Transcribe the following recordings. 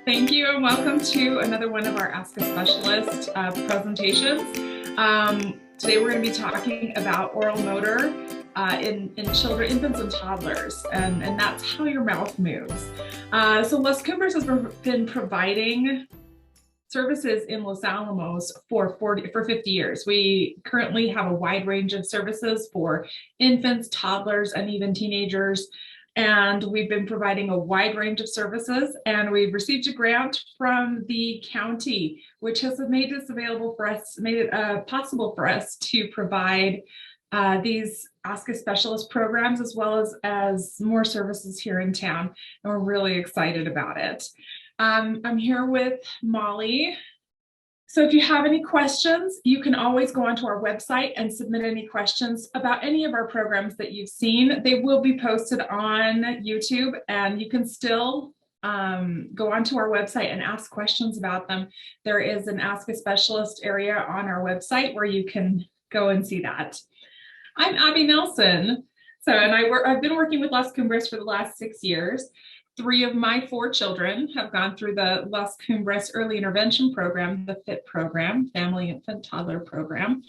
Thank you and welcome to another one of our Ask a Specialist presentations. Today we're going to be talking about oral motor in children, infants and toddlers, and that's how your mouth moves. So Los Cumbres has been providing services in Los Alamos for 50 years. We currently have a wide range of services for infants, toddlers, and even teenagers. And we've been providing a wide range of services, and we've received a grant from the county, which has made this available for us, made it possible for us to provide these Ask a Specialist programs, as well as more services here in town. And we're really excited about it. I'm here with Molly. So if you have any questions, you can always go onto our website and submit any questions about any of our programs that you've seen. They will be posted on YouTube, and you can still go onto our website and ask questions about them. There is an Ask a Specialist area on our website where you can go and see that. I'm Abby Nelson. I've been working with Las Cumbres for the last 6 years. 3 of my 4 children have gone through the Las Cumbres Early Intervention Program, the FIT program, Family Infant Toddler Program.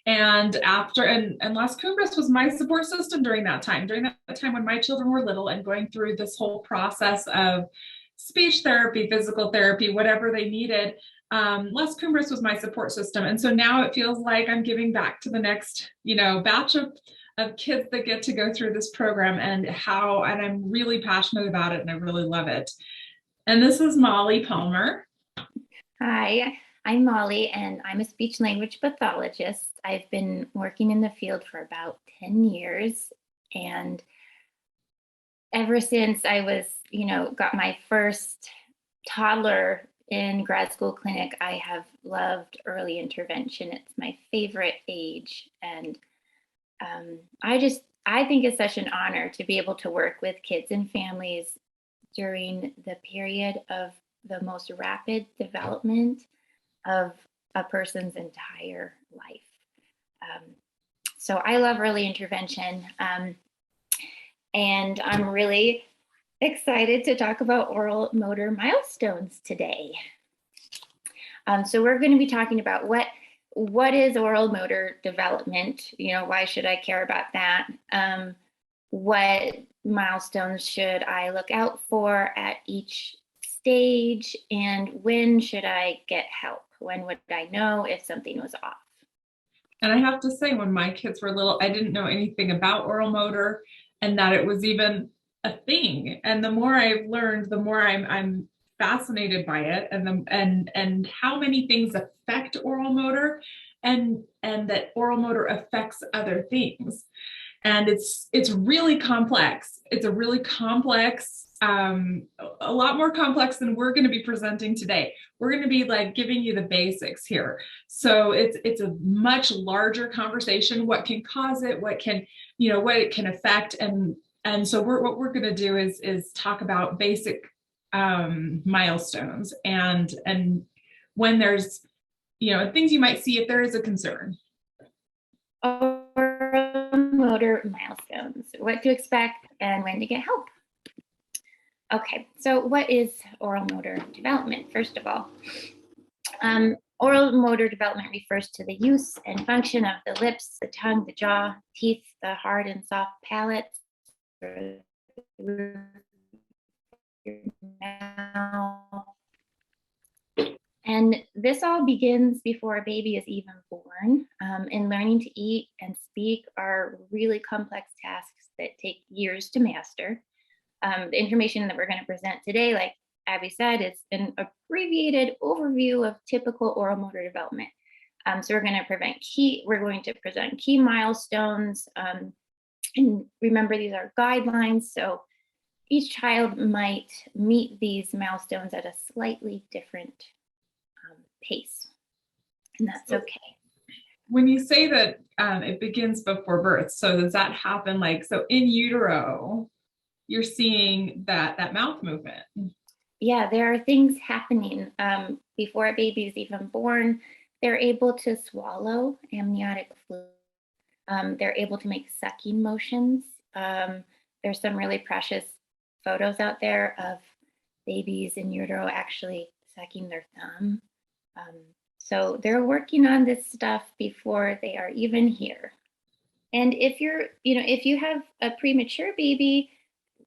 And Las Cumbres was my support system during that time when my children were little and going through this whole process of speech therapy, physical therapy, whatever they needed. Las Cumbres was my support system. And so now it feels like I'm giving back to the next, batch of kids that get to go through this program, and I'm really passionate about it, and I really love it. And this is Molly Palmer. Hi, I'm Molly, and I'm a speech language pathologist. I've been working in the field for about 10 years, and ever since I was, got my first toddler in grad school clinic, I have loved early intervention. It's my favorite age, and I think it's such an honor to be able to work with kids and families during the period of the most rapid development of a person's entire life. So I love early intervention, and I'm really excited to talk about oral motor milestones today. So we're going to be talking about what is oral motor development? Why should I care about that? What milestones should I look out for at each stage? And when should I get help? When would I know if something was off? And I have to say, when my kids were little, I didn't know anything about oral motor and that it was even a thing. And the more I've learned, the more I'm fascinated by it, and how many things affect oral motor, and that oral motor affects other things. And it's really complex. It's a really complex, a lot more complex than we're going to be presenting today. We're going to be giving you the basics here. So it's a much larger conversation. What can cause it? What it can affect? And so what we're going to do is talk about basic milestones and when there's things you might see if there is a concern. Oral motor milestones, what to expect and when to get help. Okay, so what is oral motor development? First of all, oral motor development refers to the use and function of the lips, the tongue, the jaw, teeth, the hard and soft palate, and this all begins before a baby is even born. And learning to eat and speak are really complex tasks that take years to master. The information that we're going to present today, like Abby said, is an abbreviated overview of typical oral motor development. So we're going to present key milestones. And remember, these are guidelines. So each child might meet these milestones at a slightly different pace, and that's okay. When you say that it begins before birth, so does that happen so in utero, you're seeing that mouth movement? Yeah, there are things happening before a baby is even born. They're able to swallow amniotic fluid. They're able to make sucking motions. There's some really precious photos out there of babies in utero actually sucking their thumb. So they're working on this stuff before they are even here. And if if you have a premature baby,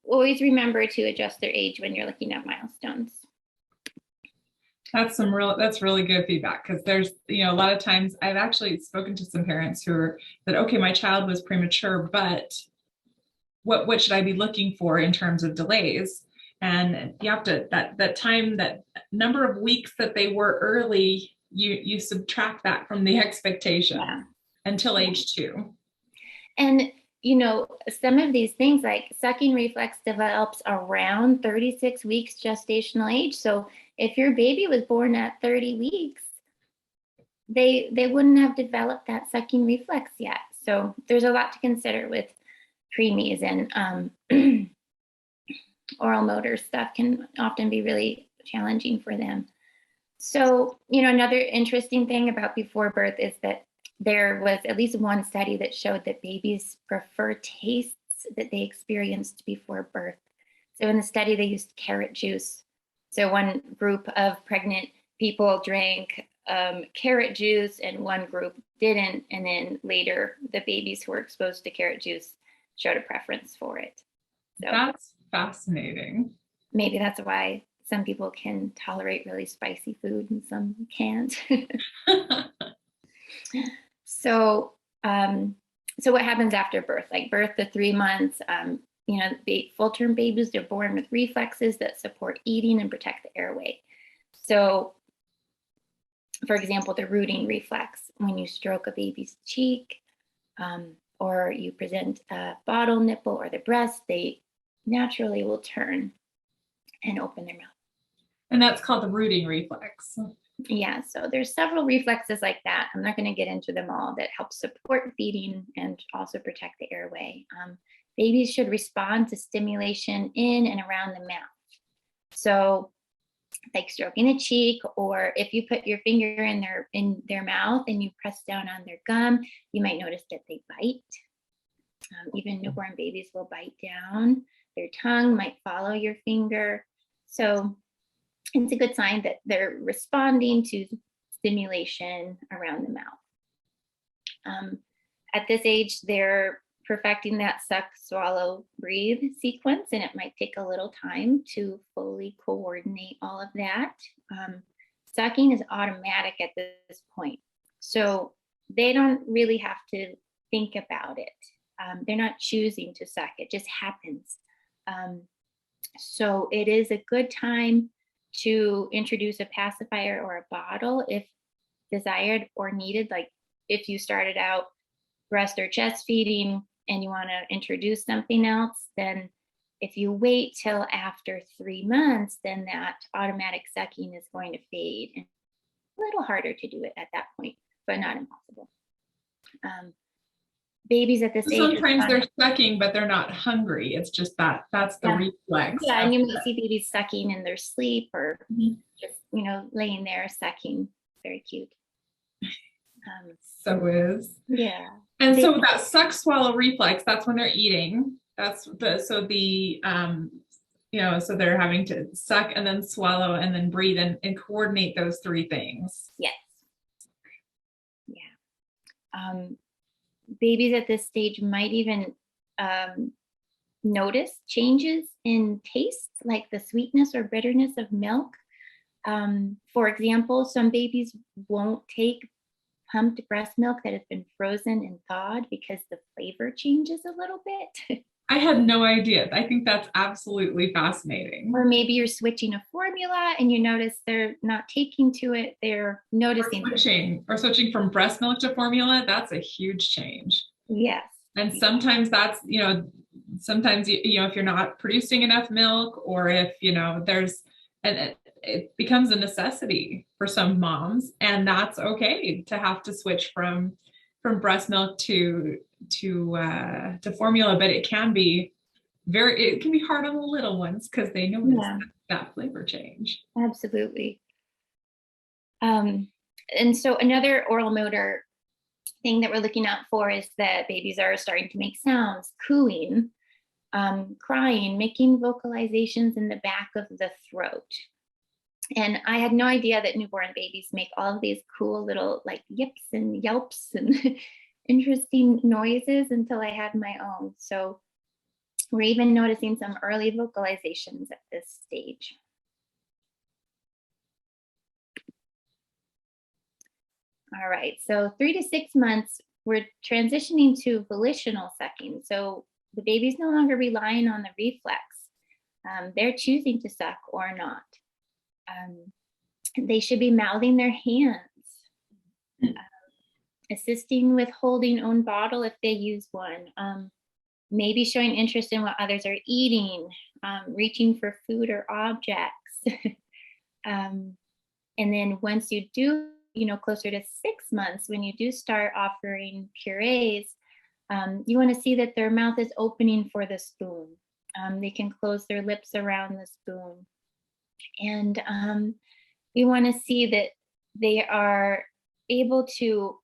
always remember to adjust their age when you're looking at milestones. That's really good feedback, because there's, a lot of times I've actually spoken to some parents who are that, okay, my child was premature, but what should I be looking for in terms of delays? And you have to, that number of weeks that they were early, you subtract that from the expectation until age 2. And some of these things like sucking reflex develops around 36 weeks gestational age. So if your baby was born at 30 weeks, they wouldn't have developed that sucking reflex yet. So there's a lot to consider with preemies, and oral motor stuff can often be really challenging for them. So, another interesting thing about before birth is that there was at least one study that showed that babies prefer tastes that they experienced before birth. So in the study, they used carrot juice. So one group of pregnant people drank carrot juice and one group didn't. And then later, the babies who were exposed to carrot juice showed a preference for it. So that's fascinating. Maybe that's why some people can tolerate really spicy food and some can't. So what happens after birth? Like birth to 3 months, full-term babies, they're born with reflexes that support eating and protect the airway. So, for example, the rooting reflex, when you stroke a baby's cheek, or you present a bottle nipple or the breast, they naturally will turn and open their mouth. And that's called the rooting reflex. Yeah, so there's several reflexes like that. I'm not going to get into them all, that help support feeding and also protect the airway. Babies should respond to stimulation in and around the mouth. So like stroking a cheek, or if you put your finger in their mouth and you press down on their gum, you might notice that they bite. Even newborn babies will bite down. Their tongue might follow your finger. So it's a good sign that they're responding to stimulation around the mouth. At this age, they're perfecting that suck, swallow, breathe sequence, and it might take a little time to fully coordinate all of that. Sucking is automatic at this point, so they don't really have to think about it. They're not choosing to suck, it just happens. So it is a good time to introduce a pacifier or a bottle if desired or needed. Like if you started out breast or chest feeding and you want to introduce something else, then if you wait till after 3 months, then that automatic sucking is going to fade. And a little harder to do it at that point, but not impossible. Babies at this age, sometimes they're sucking, but they're not hungry. It's just that's the reflex. Yeah, and you might see babies sucking in their sleep, or just laying there sucking. Very cute. So is. Yeah. And so that suck swallow reflex, that's when they're eating. So they're having to suck and then swallow and then breathe and coordinate those 3 things. Yes. Yeah. Babies at this stage might even notice changes in taste, like the sweetness or bitterness of milk. For example, some babies won't take pumped breast milk that has been frozen and thawed because the flavor changes a little bit. I had no idea. I think that's absolutely fascinating. Or maybe you're switching a formula and you notice they're not taking to it. They're noticing. Or switching from breast milk to formula. That's a huge change. Yes. And sometimes that's, sometimes, if you're not producing enough milk, or if, it becomes a necessity for some moms, and that's okay to have to switch from breast milk to formula, but it can be hard on the little ones because they notice that flavor change. Absolutely. And so another oral motor thing that we're looking out for is that babies are starting to make sounds, cooing. crying, making vocalizations in the back of the throat. And I had no idea that newborn babies make all of these cool little like yips and yelps and interesting noises until I had my own. So we're even noticing some early vocalizations at this stage. All right, so 3 to 6 months, we're transitioning to volitional sucking. So the baby's no longer relying on the reflex. They're choosing to suck or not. They should be mouthing their hands, assisting with holding own bottle if they use one, maybe showing interest in what others are eating, reaching for food or objects. And then once you do, closer to 6 months, when you do start offering purees, you want to see that their mouth is opening for the spoon. They can close their lips around the spoon. And you want to see that they are able to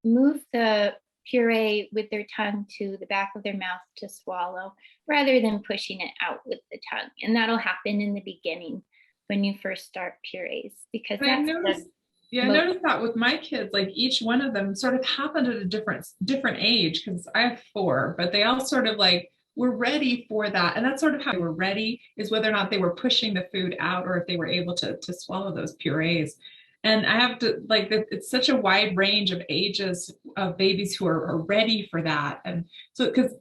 move the puree with their tongue to the back of their mouth to swallow, rather than pushing it out with the tongue. And that'll happen in the beginning when you first start purees, because I noticed that with my kids, like each one of them sort of happened at a different age, because I have 4, but they all sort of like were ready for that. And that's sort of how they were ready, is whether or not they were pushing the food out or if they were able to swallow those purees. And I have to like, it's such a wide range of ages of babies who are ready for that. And so, because,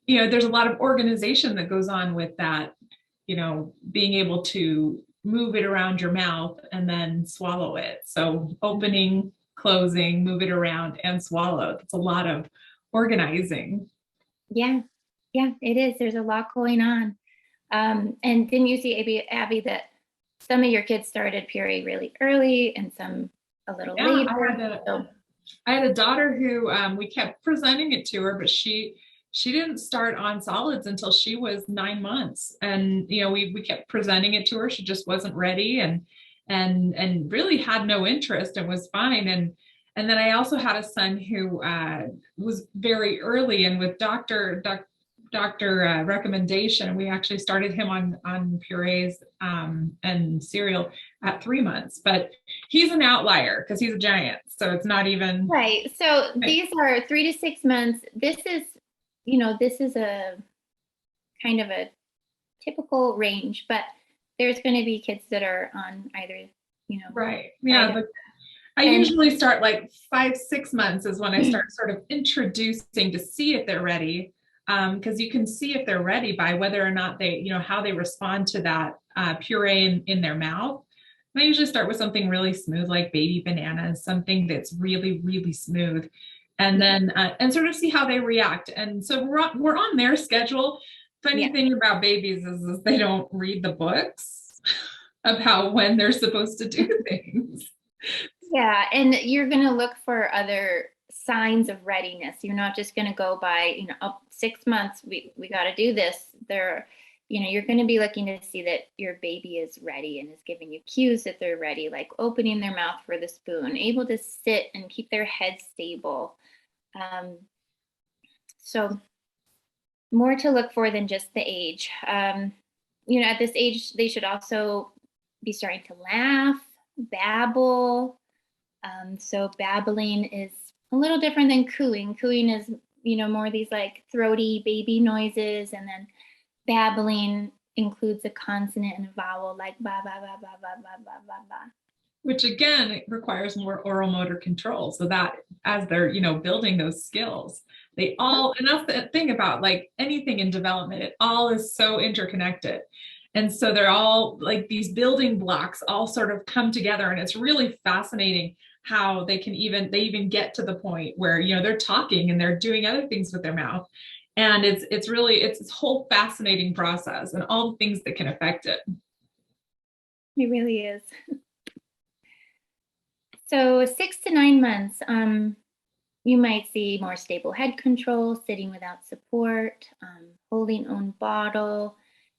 there's a lot of organization that goes on with that, being able to move it around your mouth and then swallow it. So opening, closing, move it around and swallow. It's a lot of organizing. Yeah, it is. There's a lot going on. And didn't you see, Abby, that some of your kids started puree really early and some a little later? I had a daughter who we kept presenting it to her, but she didn't start on solids until she was 9 months. And, we kept presenting it to her. She just wasn't ready and really had no interest and was fine. And then I also had a son who was very early, and with doctor recommendation, we actually started him on purees and cereal at 3 months. But he's an outlier because he's a giant, so it's not even right. So these are 3 to 6 months. This is a kind of a typical range, but there's going to be kids that are on either, right. Yeah. But I usually start like 5, 6 months is when I start sort of introducing to see if they're ready. Because you can see if they're ready by whether or not they, how they respond to that puree in their mouth. And I usually start with something really smooth, like baby bananas, something that's really, really smooth. And then, and sort of see how they react. And so we're on their schedule. Funny thing about babies is they don't read the books about when they're supposed to do things. Yeah, and you're going to look for other signs of readiness. You're not just going to go by, 6 months, we got to do this. You're going to be looking to see that your baby is ready and is giving you cues that they're ready, like opening their mouth for the spoon, able to sit and keep their head stable. So more to look for than just the age. At this age, they should also be starting to laugh, babble. So babbling is a little different than cooing. Cooing is, more these like throaty baby noises, and then babbling includes a consonant and a vowel like ba ba ba ba ba ba ba ba ba. Which again, it requires more oral motor control. So that as they're, building those skills, and that's the thing about like anything in development, it all is so interconnected. And so they're all like these building blocks all sort of come together. And it's really fascinating how they even get to the point where, they're talking and they're doing other things with their mouth. And it's this whole fascinating process and all the things that can affect it. It really is. So 6 to 9 months, you might see more stable head control, sitting without support, holding own bottle,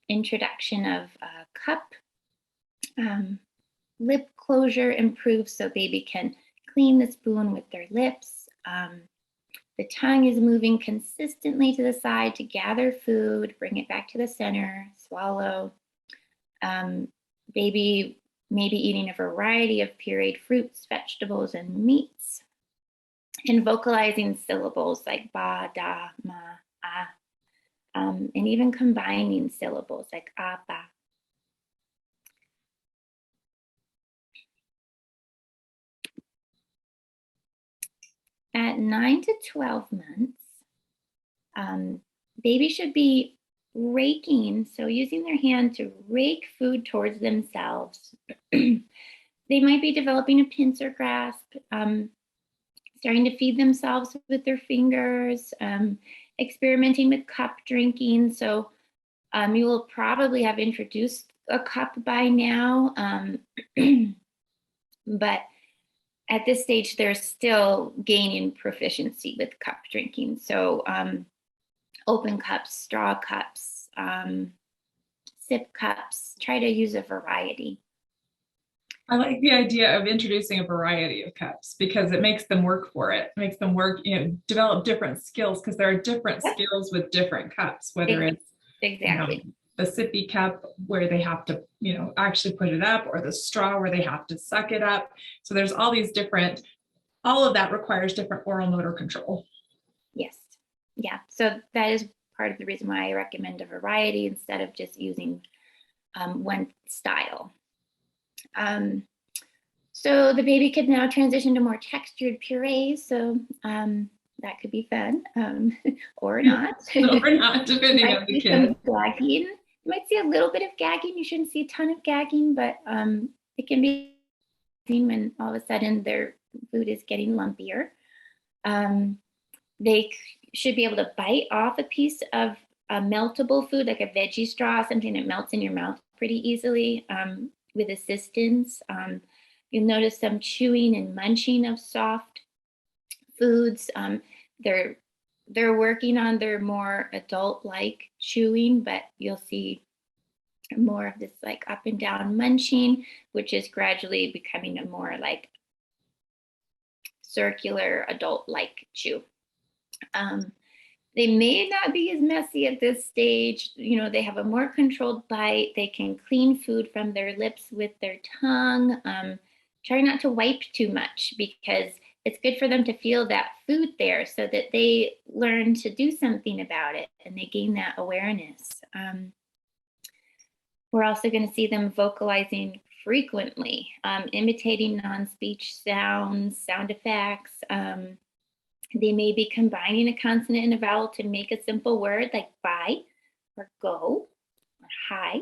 introduction of a cup, lip closure improves so baby can clean the spoon with their lips. The tongue is moving consistently to the side to gather food, bring it back to the center, swallow. Baby may be eating a variety of pureed fruits, vegetables, and meats, and vocalizing syllables like ba, da, ma, ah, and even combining syllables like ah, ba. At 9 to 12 months, baby should be raking, so using their hand to rake food towards themselves. They might be developing a pincer grasp, starting to feed themselves with their fingers, experimenting with cup drinking. So you will probably have introduced a cup by now, but at this stage, they're still gaining proficiency with cup drinking. So open cups, straw cups, sip cups, try to use a variety. I like the idea of introducing a variety of cups because it makes them work for it. It makes them work, develop different skills because there are different skills with different cups, whether it's exactly the sippy cup where they have to, actually put it up, or the straw where they have to suck it up. So there's all these different, all of that requires different oral motor control. Yes. Yeah. So that is part of the reason why I recommend a variety instead of just using one style. So the baby could now transition to more textured purees. So that could be fun, or not. Or not, depending on the kid. Gagging. You might see a little bit of gagging. You shouldn't see a ton of gagging, but it can be when all of a sudden their food is getting lumpier. They should be able to bite off a piece of a meltable food, like a veggie straw, something that melts in your mouth pretty easily with assistance. You'll notice some chewing and munching of soft foods. They're working on their more adult-like chewing, but you'll see more of this like up and down munching, which is gradually becoming a more like circular adult-like chew. They may not be as messy at this stage. They have a more controlled bite. They can clean food from their lips with their tongue. Try not to wipe too much because it's good for them to feel that food there so that they learn to do something about it and they gain that awareness. We're also going to see them vocalizing frequently, imitating non-speech sounds, sound effects. They may be combining a consonant and a vowel to make a simple word like bye or go or hi.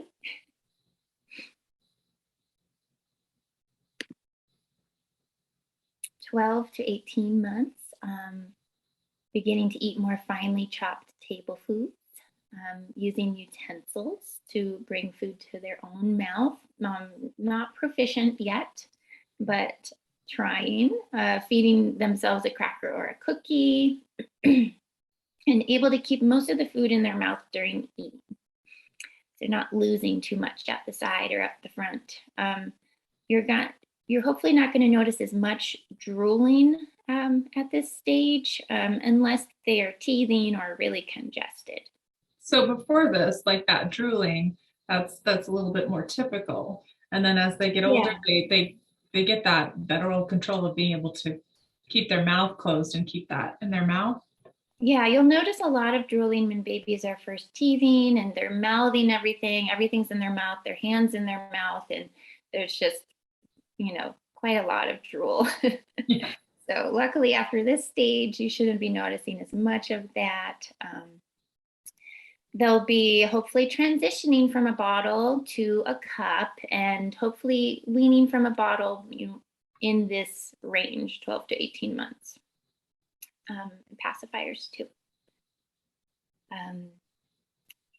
(12 to 18 months, beginning to eat more finely chopped table foods, using utensils to bring food to their own mouth. Not proficient yet, but trying, feeding themselves a cracker or a cookie, and able to keep most of the food in their mouth during eating. They're not losing too much at the side or up the front. You're hopefully not going to notice as much drooling at this stage unless they are teething or really congested. So before this, like that drooling, that's a little bit more typical. And then as they get older, they get that oral control of being able to keep their mouth closed and keep that in their mouth. Yeah, you'll notice a lot of drooling when babies are first teething and they're mouthing everything. Everything's in their mouth, their hands in their mouth, and there's just, quite a lot of drool. Yeah. So luckily after this stage, you shouldn't be noticing as much of that. They'll be hopefully transitioning from a bottle to a cup and hopefully weaning from a bottle in this range, 12 to 18 months. Pacifiers too.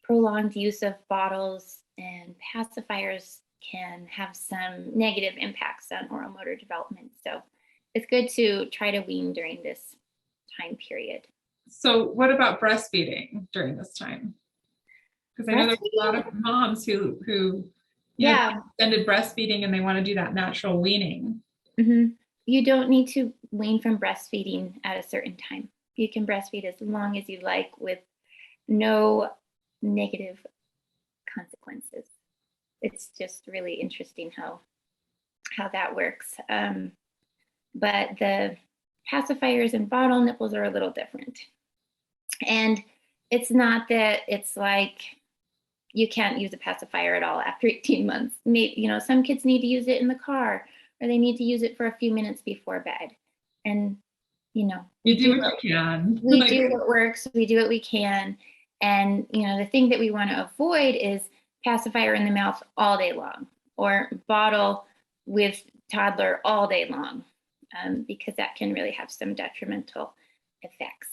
Prolonged use of bottles and pacifiers can have some negative impacts on oral motor development. So it's good to try to wean during this time period. So what about breastfeeding during this time? Because I know there's a lot of moms who extended breastfeeding and they want to do that natural weaning. Mm-hmm. You don't need to wean from breastfeeding at a certain time. You can breastfeed as long as you like with no negative consequences. It's just really interesting how that works. But the pacifiers and bottle nipples are a little different. And it's not that it's like you can't use a pacifier at all after 18 months. Maybe, some kids need to use it in the car, or they need to use it for a few minutes before bed. And, you do what you can. We do what works. We do what we can. And, the thing that we want to avoid is pacifier in the mouth all day long, or bottle with toddler all day long, because that can really have some detrimental effects.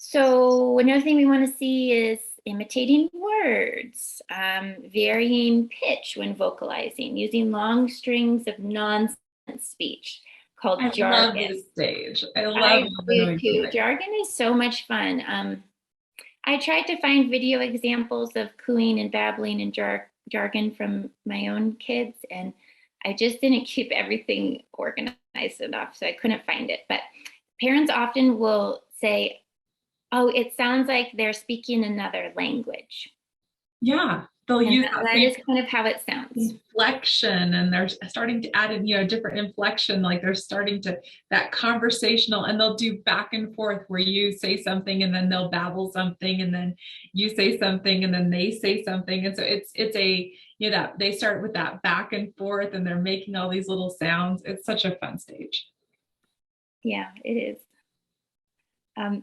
So another thing we want to see is imitating words, varying pitch when vocalizing, using long strings of nonsense speech called jargon. I love this stage. I love it too. Jargon is so much fun. I tried to find video examples of cooing and babbling and jargon from my own kids, and I just didn't keep everything organized enough, so I couldn't find it. But parents often will say, "Oh, it sounds like they're speaking another language." Yeah, they'll use that is kind of how it sounds. Inflection, and they're starting to add in, different inflection, like they're starting to that conversational, and they'll do back and forth where you say something and then they'll babble something, and then you say something and then they say something, and so it's a that they start with that back and forth, and they're making all these little sounds. It's such a fun stage. Yeah, it is.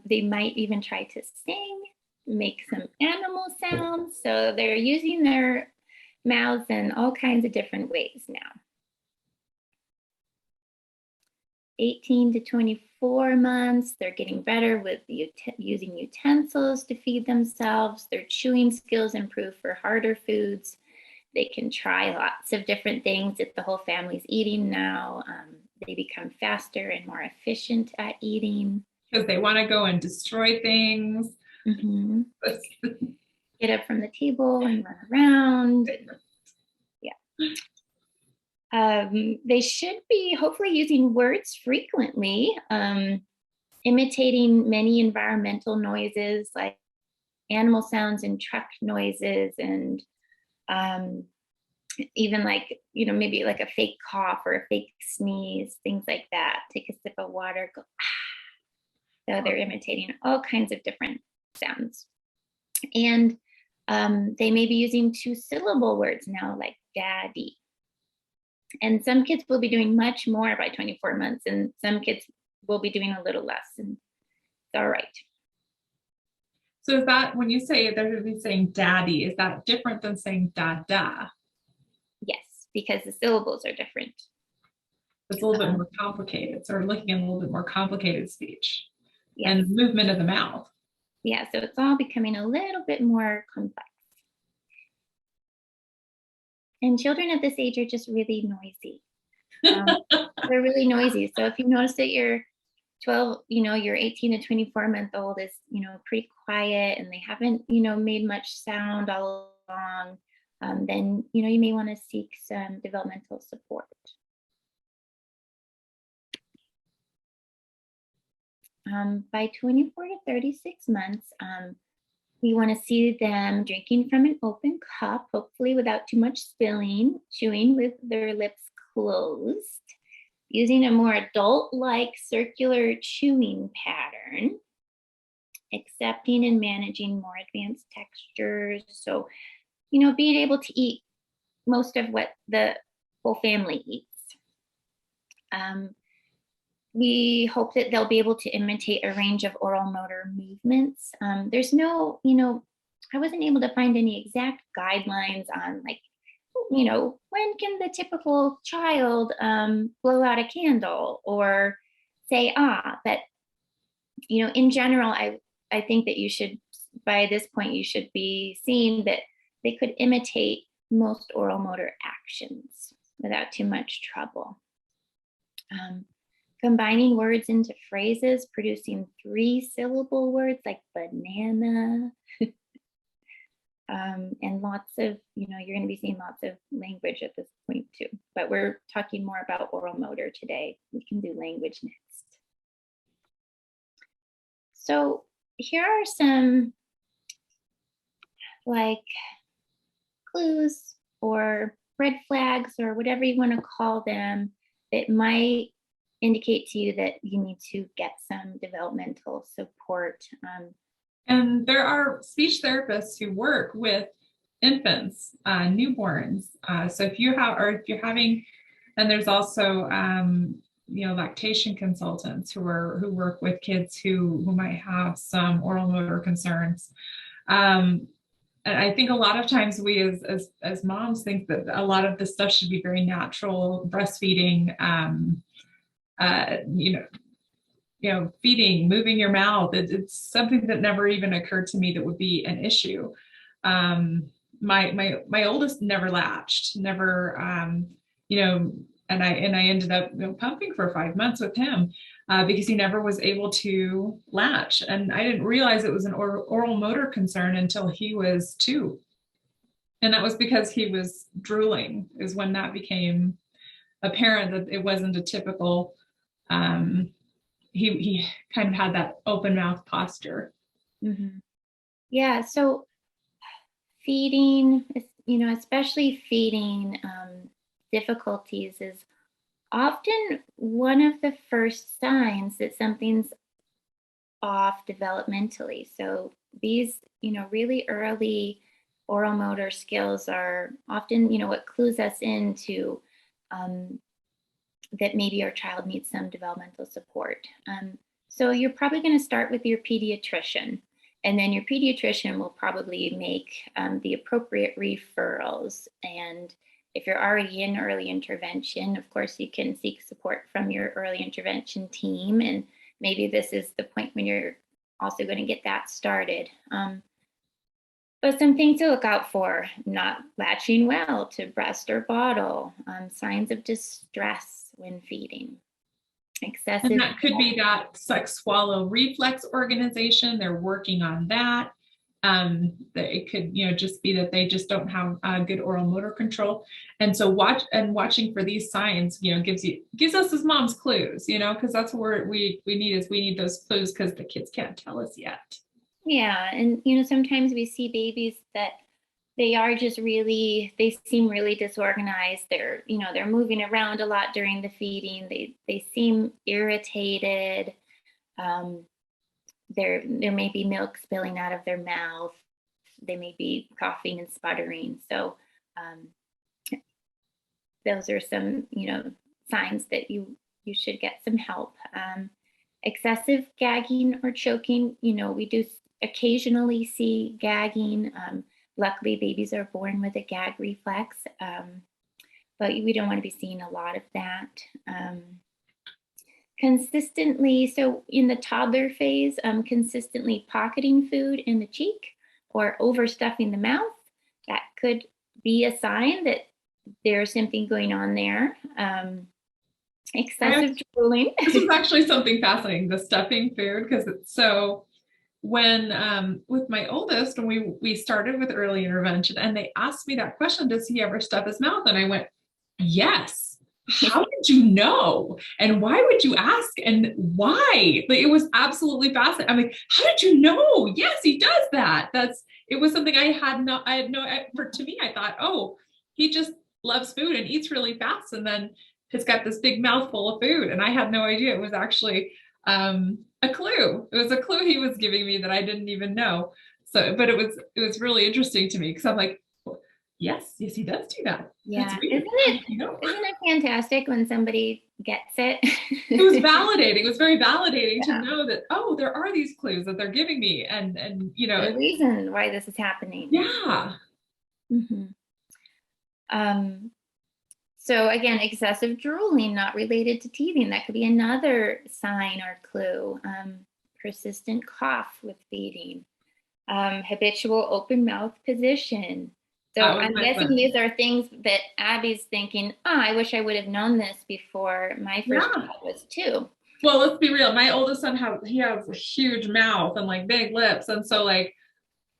They might even try to sing, make some animal sounds. So they're using their mouths in all kinds of different ways now. 18 to 24 months, they're getting better with using utensils to feed themselves. Their chewing skills improve for harder foods. They can try lots of different things that the whole family's eating now. They become faster and more efficient at eating. Because they want to go and destroy things. Mm-hmm. Get up from the table and run around. Yeah. They should be hopefully using words frequently, imitating many environmental noises like animal sounds and truck noises, and even like, maybe like a fake cough or a fake sneeze, things like that. Take a sip of water, go, ah. So they're imitating all kinds of different sounds. And they may be using 2-syllable words now, like daddy. And some kids will be doing much more by 24 months, and some kids will be doing a little less, and it's all right. So is that, when you say they're going to be saying daddy, is that different than saying dada? Yes, because the syllables are different. It's a little bit more complicated. So we're looking at a little bit more complicated speech. Yes. And movement of the mouth. Yeah, so it's all becoming a little bit more complex. And children at this age are just really noisy. They're really noisy. So if you notice that your 18 to 24-month-old is, pretty quiet, and they haven't, made much sound all along, then, you may want to seek some developmental support. By 24 to 36 months, we want to see them drinking from an open cup, hopefully without too much spilling, chewing with their lips closed, using a more adult-like circular chewing pattern, accepting and managing more advanced textures. So, being able to eat most of what the whole family eats. We hope that they'll be able to imitate a range of oral motor movements. There's no, I wasn't able to find any exact guidelines on, like, when can the typical child blow out a candle or say ah, but in general, I think that you should, by this point, you should be seeing that they could imitate most oral motor actions without too much trouble. Combining words into phrases, producing 3-syllable words like banana, And lots of, you're going to be seeing lots of language at this point too. But we're talking more about oral motor today. We can do language next. So here are some like clues or red flags or whatever you want to call them that might indicate to you that you need to get some developmental support. And there are speech therapists who work with infants, newborns. So if you have, or if you're having, and there's also, lactation consultants who work with kids who might have some oral motor concerns. And I think a lot of times we as moms think that a lot of this stuff should be very natural, breastfeeding, feeding, moving your mouth. It's something that never even occurred to me that would be an issue. My oldest never latched, never, and I ended up pumping for 5 months with him because he never was able to latch. And I didn't realize it was an oral motor concern until he was 2. And that was because he was drooling, is when that became apparent that it wasn't a typical, he kind of had that open mouth posture. Mm-hmm. Yeah, so feeding, especially feeding difficulties is often one of the first signs that something's off developmentally. So these, really early oral motor skills are often, what clues us into that maybe our child needs some developmental support. So you're probably going to start with your pediatrician, and then your pediatrician will probably make the appropriate referrals. And if you're already in early intervention, of course, you can seek support from your early intervention team. And maybe this is the point when you're also going to get that started. But some things to look out for: not latching well to breast or bottle, signs of distress when feeding, excessive. And that could be that suck swallow reflex organization. They're working on that. It could, just be that they just don't have good oral motor control. And so watching for these signs, gives us as moms clues, because that's what we need those clues, because the kids can't tell us yet. Yeah, and sometimes we see babies that they seem really disorganized. They're moving around a lot during the feeding. They seem irritated. There may be milk spilling out of their mouth. They may be coughing and sputtering. So those are some signs that you should get some help. Excessive gagging or choking. We do occasionally see gagging. Luckily, babies are born with a gag reflex, but we don't want to be seeing a lot of that. Consistently, so in the toddler phase, consistently pocketing food in the cheek or overstuffing the mouth, that could be a sign that there's something going on there. Excessive drooling. This is actually something fascinating, the stuffing food, because it's so... When with my oldest, when we started with early intervention, and they asked me that question, does he ever stuff his mouth? And I went, yes. How did you know? And why would you ask? And why? Like, it was absolutely fascinating. I'm like, how did you know? Yes, he does that. It was something I had no, to me, I thought, oh, he just loves food and eats really fast. And then he's got this big mouthful of food. And I had no idea it was actually a clue. It was a clue he was giving me that I didn't even know. So, but it was really interesting to me, because I'm like, yes, he does do that. Yeah, isn't it fantastic when somebody gets it? It was validating. It was very validating to know that, oh, there are these clues that they're giving me, and the reason why this is happening. Yeah. Mm-hmm. So again, excessive drooling, not related to teething. That could be another sign or clue. Persistent cough with feeding. Habitual open mouth position. So I'm guessing these are things that Abby's thinking, oh, I wish I would have known this before my first child was 2. Well, let's be real. My oldest son has a huge mouth and like big lips. And so like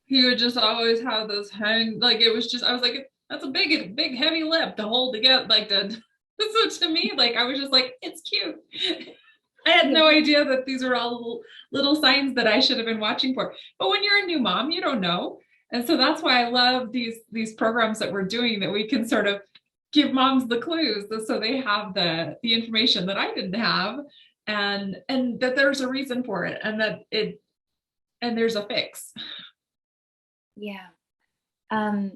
He would just always have those hang, like it was just, I was like, that's a big heavy lip to hold together, like the. So to me, like I was just like, it's cute. I had Yeah. no idea that these were all little signs that I should have been watching for. But when you're a new mom, you don't know. And so that's why I love these programs that we're doing, that we can sort of give moms the clues so they have the information that I didn't have, and that there's a reason for it, and that it and there's a fix. Yeah. Um,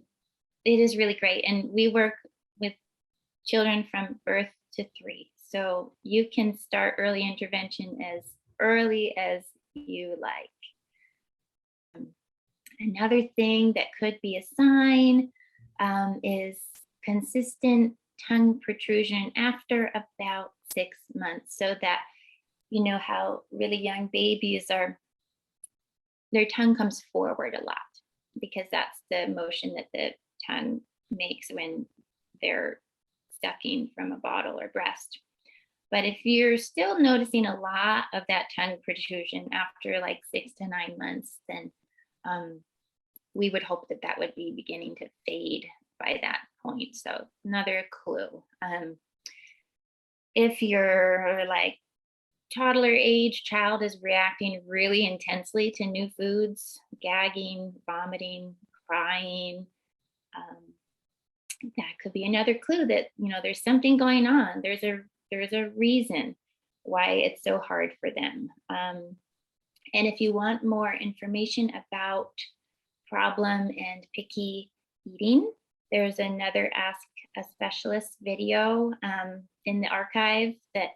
it is really great. And we work with children from birth to 3. So you can start early intervention as early as you like. Another thing that could be a sign is consistent tongue protrusion after about 6 months. So that, you know, how really young babies are, their tongue comes forward a lot because that's the motion that the tongue makes when they're sucking from a bottle or breast. But if you're still noticing a lot of that tongue protrusion after like 6 to 9 months, then we would hope that that would be beginning to fade by that point. So another clue. If your like toddler age child is reacting really intensely to new foods, gagging, vomiting, crying, that could be another clue that, you know, there's something going on. There's a reason why it's so hard for them. And if you want more information about problem and picky eating, there's another Ask a Specialist video in the archive that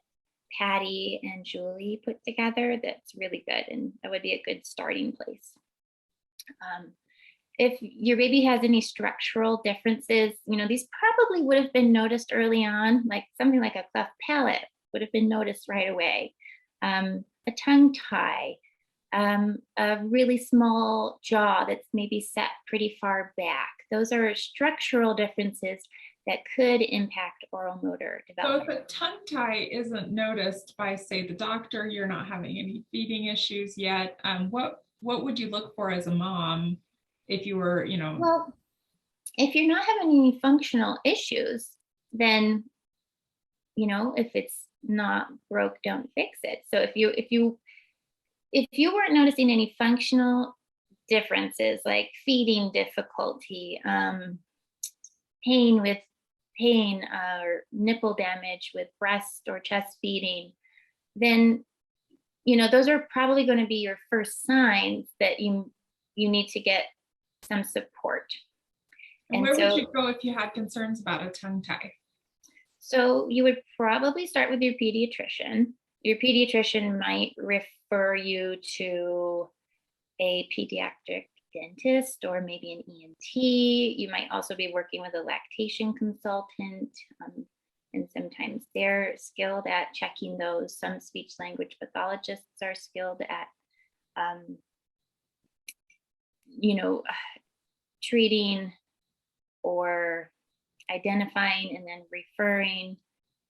Patty and Julie put together that's really good, and that would be a good starting place. If your baby has any structural differences, you know, these probably would have been noticed early on, like something like a cleft palate would have been noticed right away. A tongue tie, a really small jaw that's maybe set pretty far back. Those are structural differences that could impact oral motor development. So if a tongue tie isn't noticed by, say, the doctor, you're not having any feeding issues yet, what would you look for as a mom if you were, you know? Well, if you're not having any functional issues, then, you know, if it's not broke, don't fix it. So if you weren't noticing any functional differences like feeding difficulty, pain or nipple damage with breast or chest feeding, then, you know, those are probably going to be your first signs that you need to get some support. And where would you go if you had concerns about a tongue tie? So you would probably start with your pediatrician. Your pediatrician might refer you to a pediatric dentist or maybe an ENT. You might also be working with a lactation consultant, and sometimes they're skilled at checking those. Some speech language pathologists are skilled at, you know, treating or identifying and then referring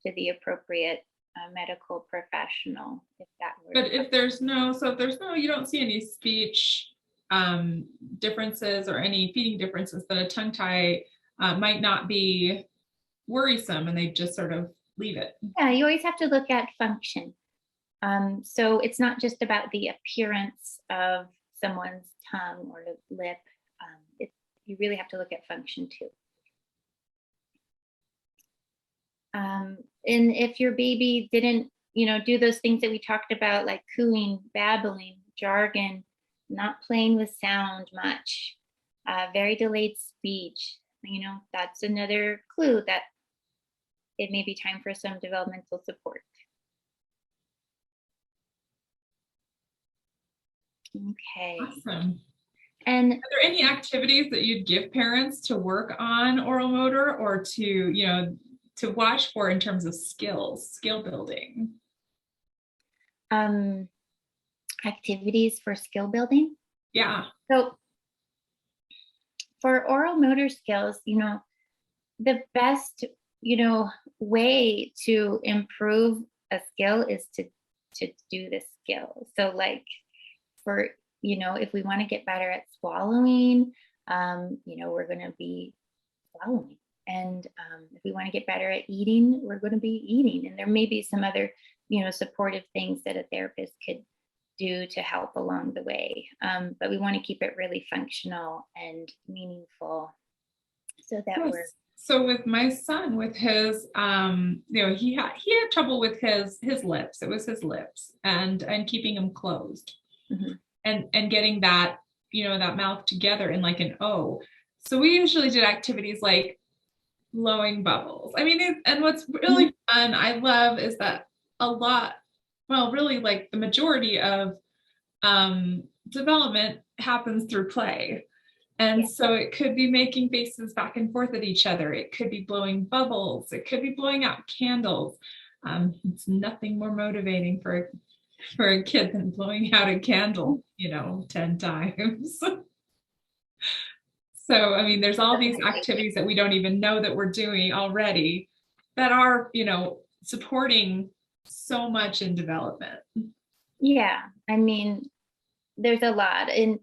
to the appropriate medical professional if that were. But if there's no, you don't see any speech differences or any feeding differences, that a tongue tie might not be worrisome, and they just sort of leave it. Yeah, you always have to look at function. So it's not just about the appearance of someone's tongue or lip. You really have to look at function too. And if your baby didn't, you know, do those things that we talked about, like cooing, babbling, jargon, not playing with sound much, very delayed speech, you know, that's another clue that it may be time for some developmental support. Okay. Awesome. And are there any activities that you'd give parents to work on oral motor, or to, you know, to watch for in terms of skill building? Activities for skill building? Yeah. So for oral motor skills, you know, the best, you know, way to improve a skill is to do the skill. So like for if we want to get better at swallowing, we're going to be swallowing. And if we want to get better at eating, we're going to be eating. And there may be some other, supportive things that a therapist could do to help along the way. But we want to keep it really functional and meaningful so that we're. So with my son, with his, he had trouble with his lips. It was his lips and keeping them closed, and getting that, that mouth together in like an O. So we usually did activities like blowing bubbles. I mean, and what's really fun, I love, is that really like the majority of development happens through play. And so it could be making faces back and forth at each other. It could be blowing bubbles. It could be blowing out candles. It's nothing more motivating for a kid than blowing out a candle, 10 times. So, I mean, there's all these activities that we don't even know that we're doing already that are, supporting so much in development. Yeah, I mean, there's a lot. And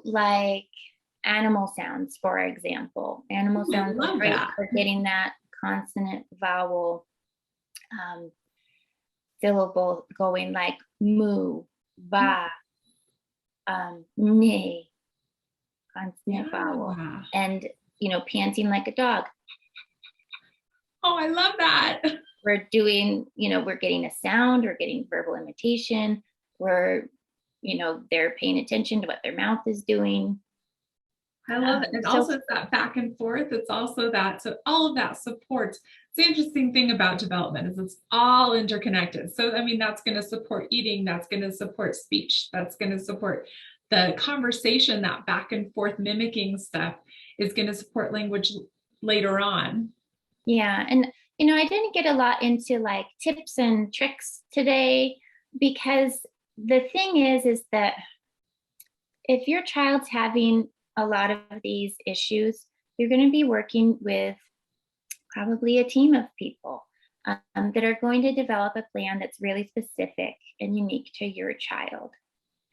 like animal sounds, for example. Animal sounds are great for getting that consonant vowel syllable going, like moo, ba, neigh, consonant vowel. And, panting like a dog. Oh, I love that. We're doing, we're getting a sound, we're getting verbal imitation, we're they're paying attention to what their mouth is doing. I love it. And also it's that back and forth. It's also that, so all of that supports. The interesting thing about development is it's all interconnected. So, I mean, that's going to support eating. That's going to support speech. That's going to support the conversation. That back and forth mimicking stuff is going to support language later on. Yeah. And, I didn't get a lot into like tips and tricks today, because the thing is that if your child's having a lot of these issues, you're going to be working with probably a team of people that are going to develop a plan that's really specific and unique to your child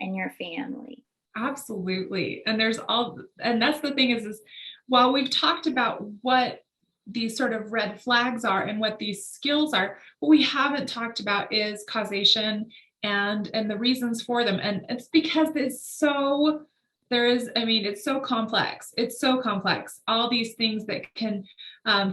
and your family. Absolutely. And that's the thing is while we've talked about what these sort of red flags are and what these skills are, what we haven't talked about is causation and the reasons for them. And it's because it's so complex. It's so complex. All these things that can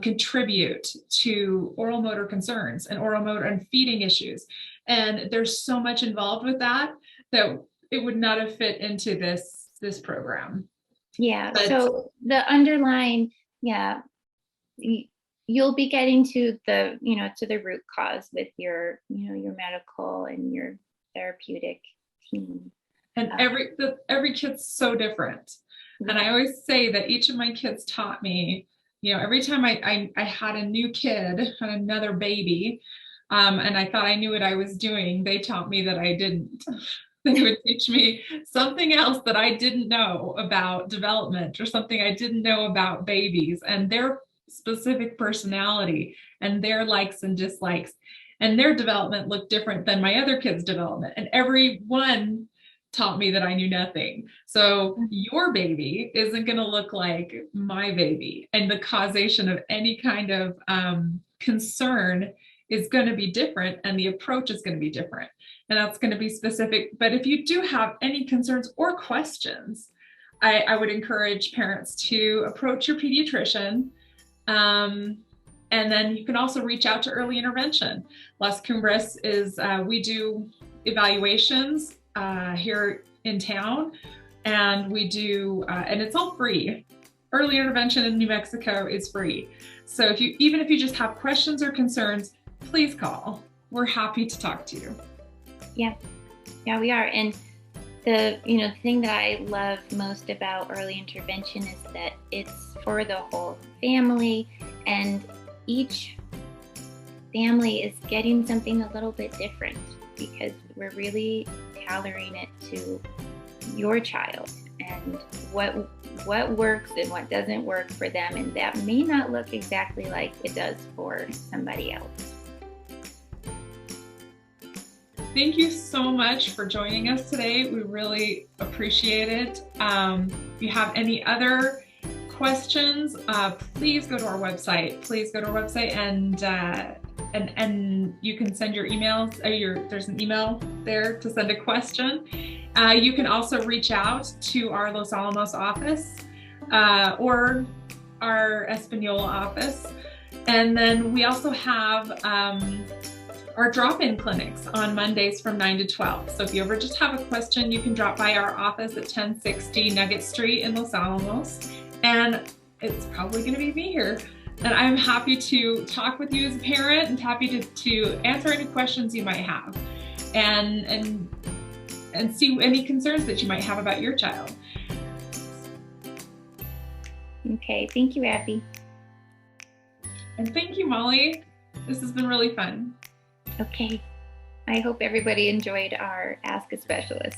contribute to oral motor concerns and oral motor and feeding issues. And there's so much involved with that it would not have fit into this program. Yeah. So the underlying, you'll be getting to the, to the root cause with your, your medical and your therapeutic team. And every kid's so different. And I always say that each of my kids taught me, every time I had a new kid, another baby, and I thought I knew what I was doing, they taught me that I didn't. They would teach me something else that I didn't know about development or something I didn't know about babies and their specific personality and their likes and dislikes. And their development looked different than my other kids' development. And everyone taught me that I knew nothing. So your baby isn't going to look like my baby. And the causation of any kind of concern is going to be different. And the approach is going to be different. And that's going to be specific. But if you do have any concerns or questions, I would encourage parents to approach your pediatrician. And then you can also reach out to early intervention. Las Cumbres is, we do evaluations here in town, and we do, and it's all free. Early intervention in New Mexico is free. So even if you just have questions or concerns, please call. We're happy to talk to you. Yeah, we are. And the thing that I love most about early intervention is that it's for the whole family, and each family is getting something a little bit different because we're really tailoring it to your child and what works and what doesn't work for them, and that may not look exactly like it does for somebody else. Thank you so much for joining us today. We really appreciate it. If you have any other questions, please go to our website. Please go to our website and you can send your emails. There's an email there to send a question. You can also reach out to our Los Alamos office or our Espanola office. And then we also have our drop-in clinics on Mondays from 9 to 12. So if you ever just have a question, you can drop by our office at 1060 Nugget Street in Los Alamos. And it's probably going to be me here. And I'm happy to talk with you as a parent and happy to answer any questions you might have and see any concerns that you might have about your child. Okay, thank you, Abby. And thank you, Molly. This has been really fun. Okay, I hope everybody enjoyed our Ask a Specialist.